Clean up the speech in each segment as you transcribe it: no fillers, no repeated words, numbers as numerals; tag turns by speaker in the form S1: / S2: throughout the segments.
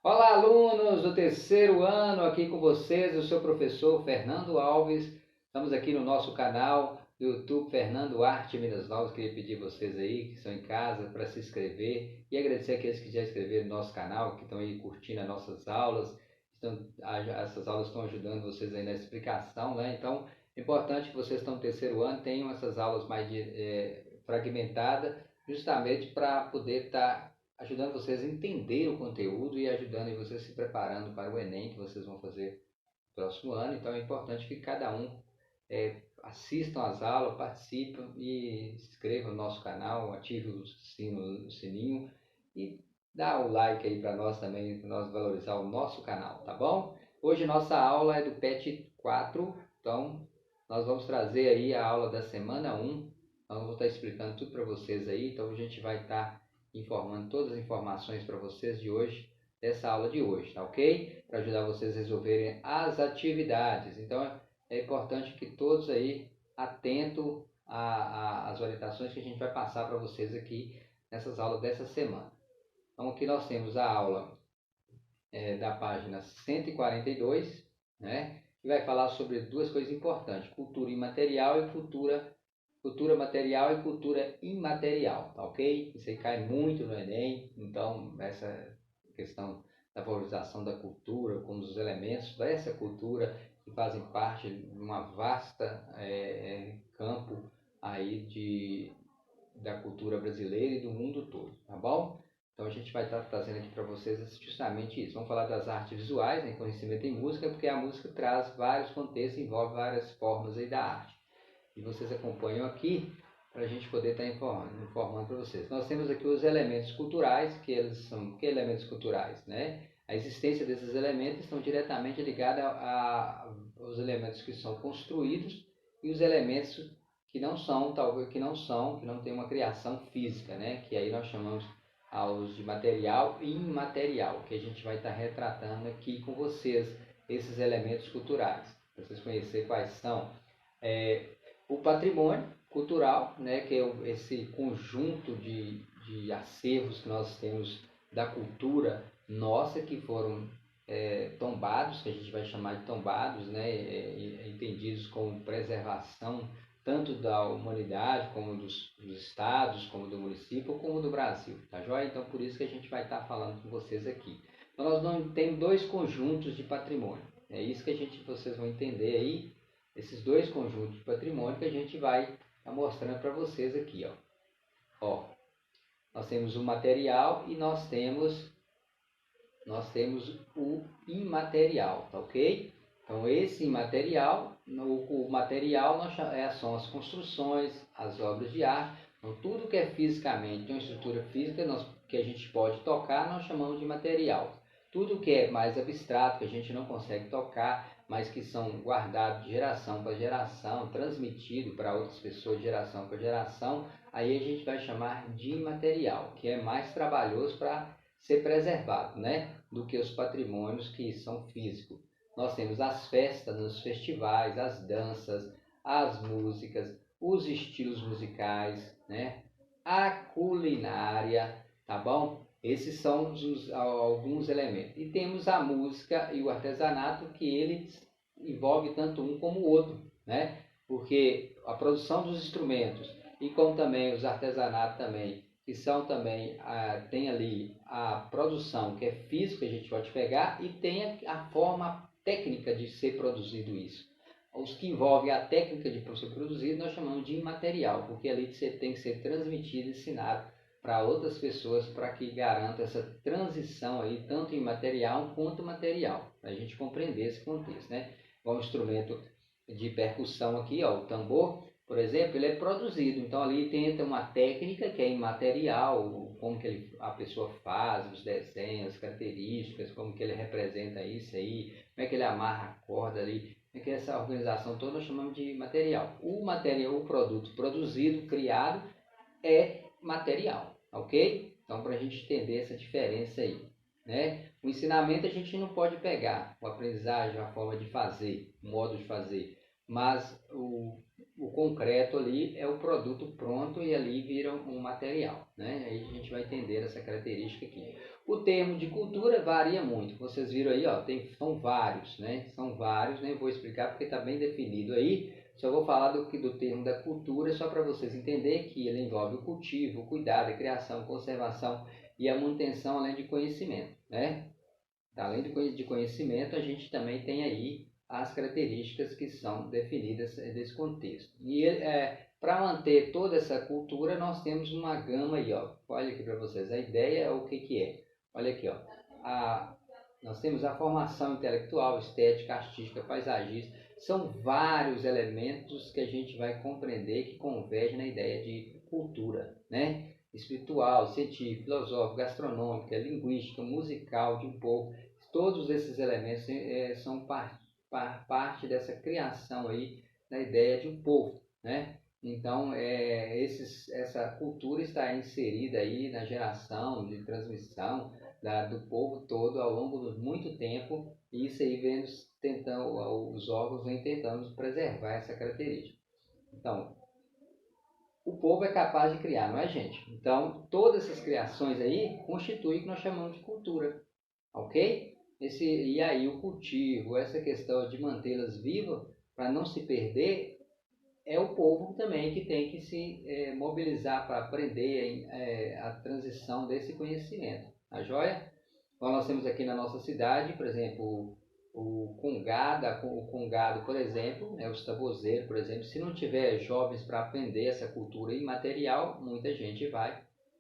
S1: Olá, alunos do terceiro ano, aqui com vocês, o seu professor Fernando Alves. Estamos aqui no nosso canal do YouTube Fernando Arte Minas Novas. Queria pedir vocês aí que estão em casa para se inscrever e agradecer aqueles que já inscreveram no nosso canal, que estão aí curtindo as nossas aulas. Essas aulas estão ajudando vocês aí na explicação, né? Então, é importante que vocês estão no terceiro ano tenham essas aulas mais fragmentadas, justamente para poder estar ajudando vocês a entender o conteúdo e ajudando vocês se preparando para o Enem que vocês vão fazer no próximo ano. Então é importante que cada um assistam às aulas, participem e se inscrevam no nosso canal, ative o sininho e dá o like aí para nós também, para nós valorizar o nosso canal, tá bom? Hoje nossa aula é do PET 4, então nós vamos trazer aí a aula da semana 1. Então, eu vou estar explicando tudo para vocês aí, então a gente vai estar informando todas as informações para vocês de hoje, dessa aula de hoje, tá ok? Para ajudar vocês a resolverem as atividades. Então é importante que todos aí atentos às orientações que a gente vai passar para vocês aqui nessas aulas dessa semana. Então aqui nós temos a aula da página 142, né? Que vai falar sobre duas coisas importantes: cultura imaterial e cultura material e cultura imaterial, tá ok? Isso aí cai muito no Enem, então essa questão da valorização da cultura, como os elementos dessa cultura que fazem parte de uma vasta campo aí da cultura brasileira e do mundo todo, tá bom? Então a gente vai estar trazendo aqui para vocês justamente isso. Vamos falar das artes visuais, né, conhecimento em música, porque a música traz vários contextos, envolve várias formas aí da arte. E vocês acompanham aqui para a gente poder estar informando para vocês. Nós temos aqui os elementos culturais, que eles são que elementos culturais, né? A existência desses elementos estão diretamente ligada aos elementos que são construídos e os elementos que não são, talvez que não têm uma criação física, né? Que aí nós chamamos aos de material e imaterial, que a gente vai estar retratando aqui com vocês esses elementos culturais, para vocês conhecerem quais são. O patrimônio cultural, né, que é esse conjunto de acervos que nós temos da cultura nossa, que foram tombados, que a gente vai chamar de tombados, né, entendidos como preservação tanto da humanidade, como dos estados, como do município, como do Brasil, tá joia? Então, por isso que a gente vai estar falando com vocês aqui. Então, nós não temos dois conjuntos de patrimônio. É isso que vocês vão entender aí, esses dois conjuntos de patrimônio que a gente vai estar mostrando para vocês aqui, ó. Nós temos o material e nós temos o imaterial, tá ok? Então esse imaterial, o material são as construções, as obras de arte, então tudo que é fisicamente, tem uma estrutura física que a gente pode tocar, nós chamamos de material. Tudo que é mais abstrato, que a gente não consegue tocar, mas que são guardados de geração para geração, transmitido para outras pessoas de geração para geração, aí a gente vai chamar de imaterial, que é mais trabalhoso para ser preservado, né, do que os patrimônios que são físicos. Nós temos as festas, os festivais, as danças, as músicas, os estilos musicais, né, a culinária, tá bom? Esses são alguns elementos. E temos a música e o artesanato, que ele envolve tanto um como o outro, né? Porque a produção dos instrumentos e como também os artesanatos também, que são também, tem ali a produção que é física, a gente pode pegar, e tem a forma técnica de ser produzido isso. Os que envolvem a técnica de ser produzido nós chamamos de imaterial, porque ali você tem que ser transmitido, ensinado para outras pessoas para que garanta essa transição aí, tanto imaterial quanto material, para a gente compreender esse contexto, né? Igual um instrumento de percussão aqui, ó, o tambor, por exemplo, ele é produzido, então ali tem uma técnica que é imaterial, como que a pessoa faz, os desenhos, as características, como que ele representa isso aí, como é que ele amarra a corda ali, como é que essa organização toda nós chamamos de material. O produto produzido, criado, é material, ok? Então, para a gente entender essa diferença aí, né? O ensinamento a gente não pode pegar, o aprendizagem, a forma de fazer, o modo de fazer, mas o concreto ali é o produto pronto e ali vira um material, né? Aí a gente vai entender essa característica aqui. O termo de cultura varia muito. Vocês viram aí, ó, são vários, né? São vários, nem vou explicar porque está bem definido aí. Só vou falar do termo da cultura só para vocês entenderem que ele envolve o cultivo, o cuidado, a criação, conservação e a manutenção além de conhecimento, né? Além de conhecimento, a gente também tem aí as características que são definidas desse contexto. E para manter toda essa cultura, nós temos uma gama aí, ó. Olha aqui para vocês, a ideia é o que é. Olha aqui, ó. Nós temos a formação intelectual, estética, artística, paisagista. São vários elementos que a gente vai compreender que convergem na ideia de cultura, né? Espiritual, científica, filosófica, gastronômica, linguística, musical de um povo. Todos esses elementos são parte dessa criação aí da ideia de um povo, né? Então, essa cultura está inserida aí na geração de transmissão do povo todo ao longo de muito tempo, e isso aí os órgãos vêm tentando preservar essa característica. Então, o povo é capaz de criar, não é gente? Então, todas essas criações aí constituem o que nós chamamos de cultura, ok? E aí o cultivo, essa questão de mantê-las vivas para não se perder, é o povo também que tem que se mobilizar para aprender a transição desse conhecimento. Tá joia? Então nós temos aqui na nossa cidade, por exemplo, o congado, por exemplo, né, os tabozeiros, por exemplo, se não tiver jovens para aprender essa cultura imaterial, muita gente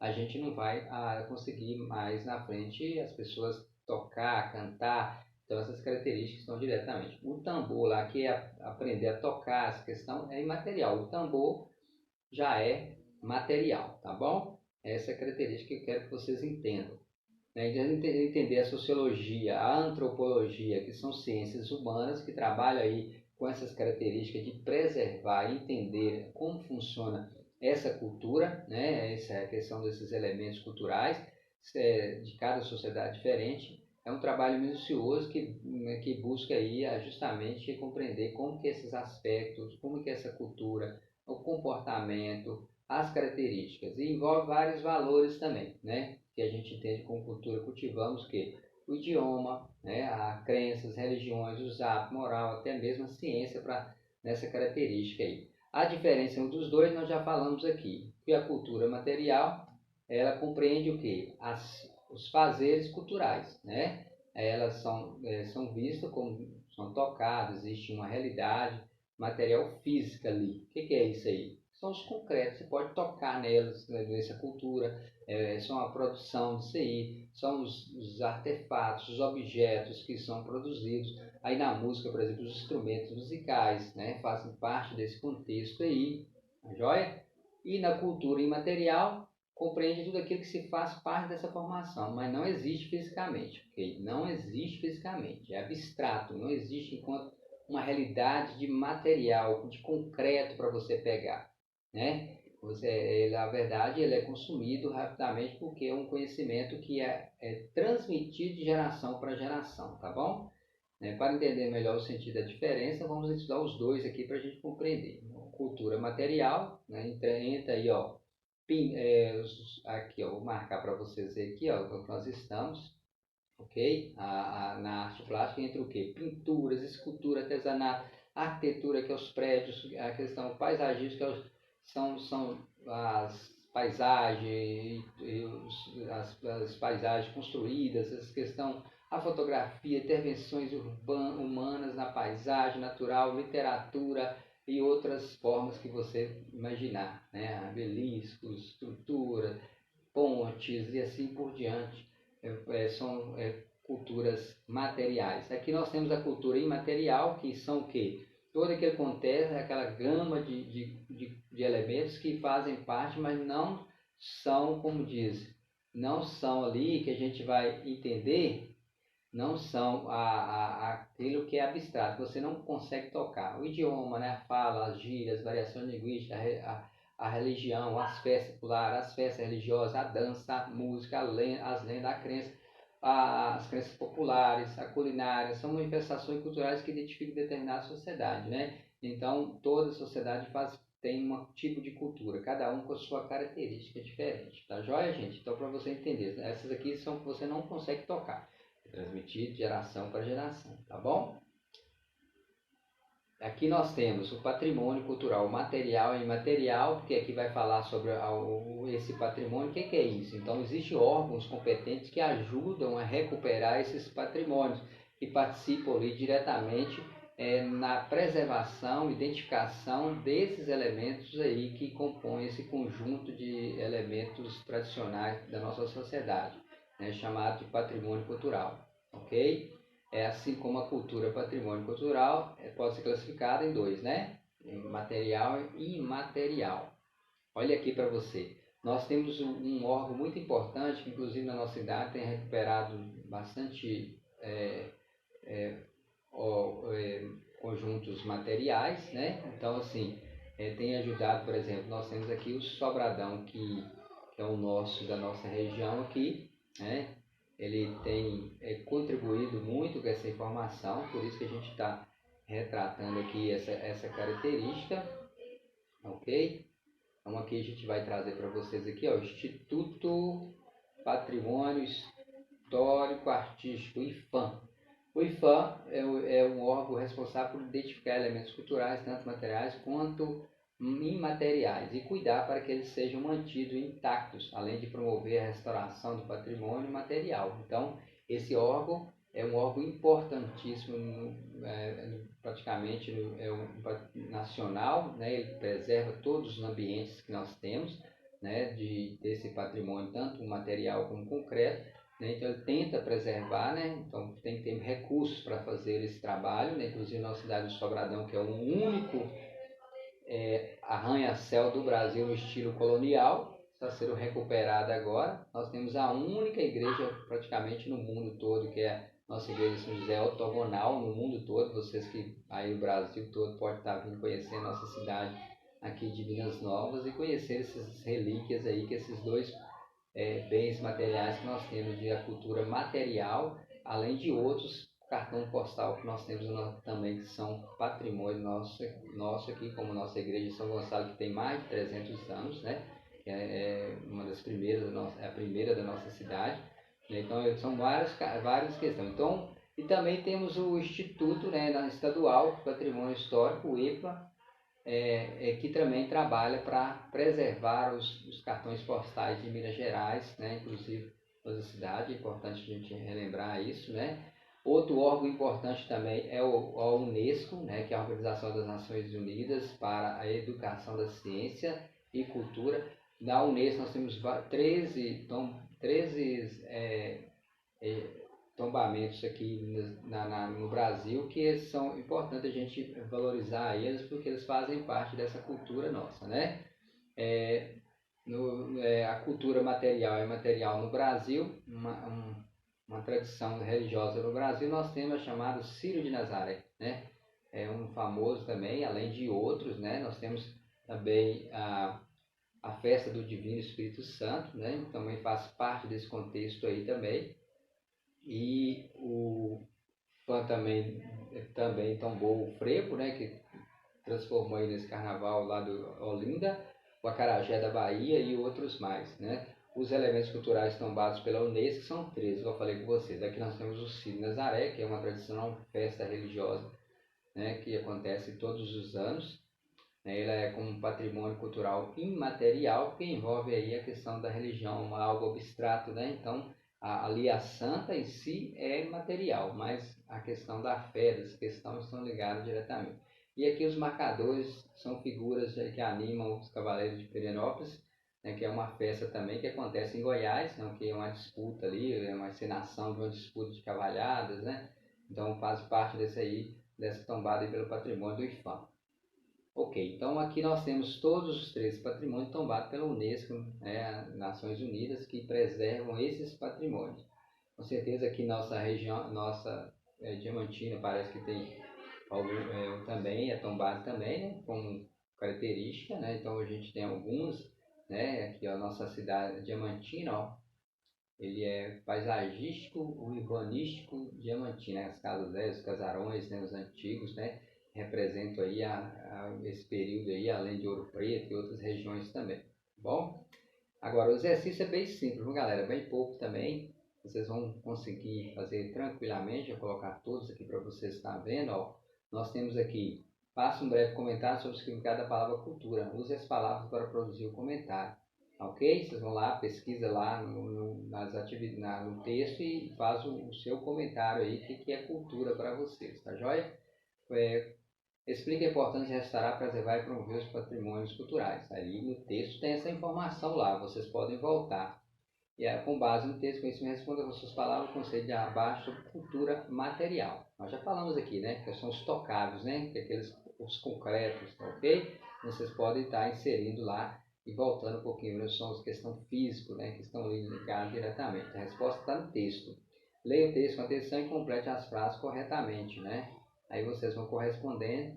S1: a gente não vai conseguir mais na frente as pessoas tocar, cantar. Então essas características estão diretamente. O tambor lá, que é aprender a tocar, essa questão é imaterial. O tambor já é material, tá bom? Essa é a característica que eu quero que vocês entendam. Entender a sociologia, a antropologia, que são ciências humanas que trabalham aí com essas características de preservar e entender como funciona essa cultura, né? Essa é a questão desses elementos culturais de cada sociedade diferente. É um trabalho minucioso que busca aí justamente compreender como que esses aspectos, como que essa cultura, o comportamento, as características, e envolve vários valores também, né? Que a gente entende como cultura, cultivamos que o idioma, né, as crenças, religiões, os hábitos, moral, até mesmo a ciência nessa característica aí. A diferença entre os dois nós já falamos aqui, que a cultura material, ela compreende o que? Os fazeres culturais, né? Elas são vistas como são tocadas, existe uma realidade material física ali. O que é isso aí? São os concretos, você pode tocar nelas, nessa cultura, são a produção disso aí, são os artefatos, os objetos que são produzidos. Aí na música, por exemplo, os instrumentos musicais, né, fazem parte desse contexto aí, tá joia? E na cultura imaterial, compreende tudo aquilo que se faz parte dessa formação, mas não existe fisicamente, ok? Não existe fisicamente, é abstrato, não existe enquanto uma realidade de material, de concreto para você pegar, né? Na verdade, ele é consumido rapidamente porque é um conhecimento que é transmitido de geração para geração, tá bom? Para entender melhor o sentido da diferença, vamos estudar os dois aqui para a gente compreender. Cultura material, né? Entra aí, ó, aqui, ó, vou marcar para vocês aqui, ó, onde nós estamos, ok? Na arte plástica entra o quê? Pinturas, escultura, artesanato, arquitetura, que é os prédios, a questão paisagística, são as paisagens, as paisagens construídas, essa questão, a fotografia, intervenções humanas na paisagem natural, literatura e outras formas que você imaginar, né? Obeliscos, estrutura, pontes e assim por diante. São culturas materiais. Aqui nós temos a cultura imaterial, que são o quê? Todo aquele acontece, aquela gama de elementos que fazem parte, mas não são, como diz, não são ali que a gente vai entender, não são aquilo que é abstrato, você não consegue tocar. O idioma, né, a fala, as gírias, as variações linguísticas, a religião, as festas populares, as festas religiosas, a dança, a música, as lendas, a crença, as crenças populares, a culinária, são manifestações culturais que identificam determinada sociedade, né? Então, toda sociedade tem um tipo de cultura, cada um com a sua característica diferente, tá joia, gente? Então, para você entender, essas aqui são que você não consegue tocar, é transmitido de geração para geração, tá bom? Aqui nós temos o patrimônio cultural material e imaterial, porque aqui vai falar sobre esse patrimônio. O que é isso? Então, existem órgãos competentes que ajudam a recuperar esses patrimônios, que participam ali diretamente na preservação, identificação desses elementos aí que compõem esse conjunto de elementos tradicionais da nossa sociedade, né, chamado de patrimônio cultural, ok? Assim como a cultura patrimônio cultural pode ser classificada em dois, né? Em material e imaterial. Olha aqui para você. Nós temos um órgão muito importante, que inclusive na nossa cidade tem recuperado bastante conjuntos materiais, né? Então, assim, tem ajudado, por exemplo, nós temos aqui o Sobradão, que é o nosso, da nossa região aqui, né? Ele tem contribuído muito com essa informação, por isso que a gente está retratando aqui essa característica, ok? Então aqui a gente vai trazer para vocês aqui, ó, o Instituto Patrimônio Histórico Artístico, IFAM. O IFAM é um órgão responsável por identificar elementos culturais, tanto materiais quanto imateriais, e cuidar para que eles sejam mantidos intactos, além de promover a restauração do patrimônio material. Então, esse órgão é um órgão importantíssimo, praticamente nacional, né? Ele preserva todos os ambientes que nós temos, né? Desse patrimônio, tanto material como concreto, né? Então ele tenta preservar, né? Então tem que ter recursos para fazer esse trabalho, né? Inclusive na cidade de Sobradão, que é o único arranha-céu do Brasil no estilo colonial, está sendo recuperada agora. Nós temos a única igreja praticamente no mundo todo, que é a nossa igreja de São José ortogonal no mundo todo. Vocês que aí no Brasil todo podem estar vindo conhecer a nossa cidade aqui de Minas Novas e conhecer essas relíquias aí, que esses dois bens materiais que nós temos de a cultura material, além de outros cartão postal que nós temos também, que são patrimônio nosso aqui, como nossa igreja de São Gonçalo, que tem mais de 300 anos, né? É uma das primeiras, é a primeira da nossa cidade, né? Então são várias questões. Então, e também temos o Instituto, né, estadual de Patrimônio Histórico, o EPA, que também trabalha para preservar os cartões postais de Minas Gerais, né? Inclusive toda a cidade, é importante a gente relembrar isso, né? Outro órgão importante também é a Unesco, né? Que é a Organização das Nações Unidas para a Educação da Ciência e Cultura. Na Unesco nós temos 13 tombamentos aqui no Brasil, que são importantes a gente valorizar eles, porque eles fazem parte dessa cultura nossa, né? A cultura material e imaterial no Brasil, uma tradição religiosa no Brasil, nós temos a chamada Círio de Nazaré, né? É um famoso também, além de outros, né? Nós temos também a festa do Divino Espírito Santo, né? Também faz parte desse contexto aí também. E o fã também tombou o frevo, né, que transformou aí nesse carnaval lá do Olinda, o acarajé da Bahia e outros mais, né? Os elementos culturais tombados pela Unesco são 13, que eu falei com vocês. Aqui nós temos o Círio Nazaré, que é uma tradicional festa religiosa, né, que acontece todos os anos, né? Ela é como um patrimônio cultural imaterial, que envolve aí a questão da religião, algo abstrato, né? Então, ali a santa em si é material, mas a questão da fé, dessa questão, estão ligadas diretamente. E aqui os marcadores são figuras que animam os Cavaleiros de Perinópolis, né, que é uma festa também que acontece em Goiás, né, que é uma disputa ali, é uma encenação de uma disputa de cavalhadas, né? Então faz parte dessa tombada aí pelo patrimônio do IFAM. Ok, então aqui nós temos todos os 13 patrimônios tombados pela Unesco, né, Nações Unidas, que preservam esses patrimônios. Com certeza aqui nossa região, nossa Diamantina, parece que tem também, é tombado também, né, como característica, né? Então a gente tem alguns, né? Aqui a nossa cidade Diamantina, ó, ele é paisagístico, urbanístico Diamantina, né? As casas velhas, os casarões, né, os antigos, né? representam aí esse período aí, além de Ouro Preto e outras regiões também, tá bom? Agora, o exercício é bem simples, viu, galera? Bem pouco também. Vocês vão conseguir fazer tranquilamente. Vou colocar todos aqui para vocês estarem vendo. Ó. Nós temos aqui, faça um breve comentário sobre o significado da palavra cultura. Use as palavras para produzir o comentário. Ok? Vocês vão lá, pesquisa lá no texto e faz o seu comentário aí, o que é cultura para vocês, tá joia? Explica a importância de restaurar, preservar e promover os patrimônios culturais. Ali no texto tem essa informação lá, vocês podem voltar. E com base no texto, conhecimento, responda com suas palavras o conceito de abaixo sobre cultura material. Nós já falamos aqui, né? Que são os tocáveis, né? Que é os concretos, tá ok? Vocês podem estar inserindo lá e voltando um pouquinho, né? São as questões físicas, né? Que estão ligadas diretamente. A resposta está no texto. Leia o texto com atenção e complete as frases corretamente, né? Aí vocês vão corresponder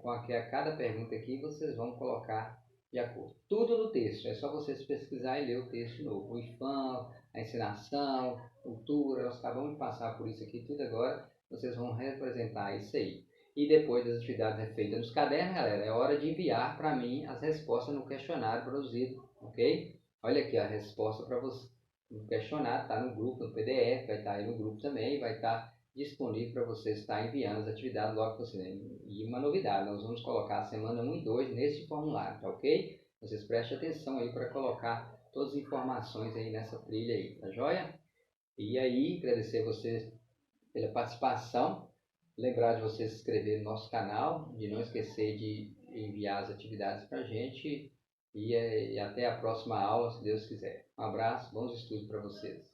S1: com a cada pergunta aqui, vocês vão colocar de acordo. Tudo no texto, é só vocês pesquisar e ler o texto de novo. O IFAM, a ensinação, cultura, nós acabamos de passar por isso aqui tudo agora, vocês vão representar isso aí. E depois das atividades feitas nos cadernos, galera, é hora de enviar para mim as respostas no questionário produzido, ok? Olha aqui a resposta para você. No questionário, está no grupo, no PDF, vai estar aí no grupo também, vai estar disponível para você estar enviando as atividades logo que você. E uma novidade, nós vamos colocar a semana 1 e 2 nesse formulário, tá ok? Vocês prestem atenção aí para colocar todas as informações aí nessa trilha aí, tá joia? E aí, agradecer a vocês pela participação, lembrar de vocês se inscrever no nosso canal, de não esquecer de enviar as atividades para a gente e até a próxima aula, se Deus quiser. Um abraço, bons estudos para vocês.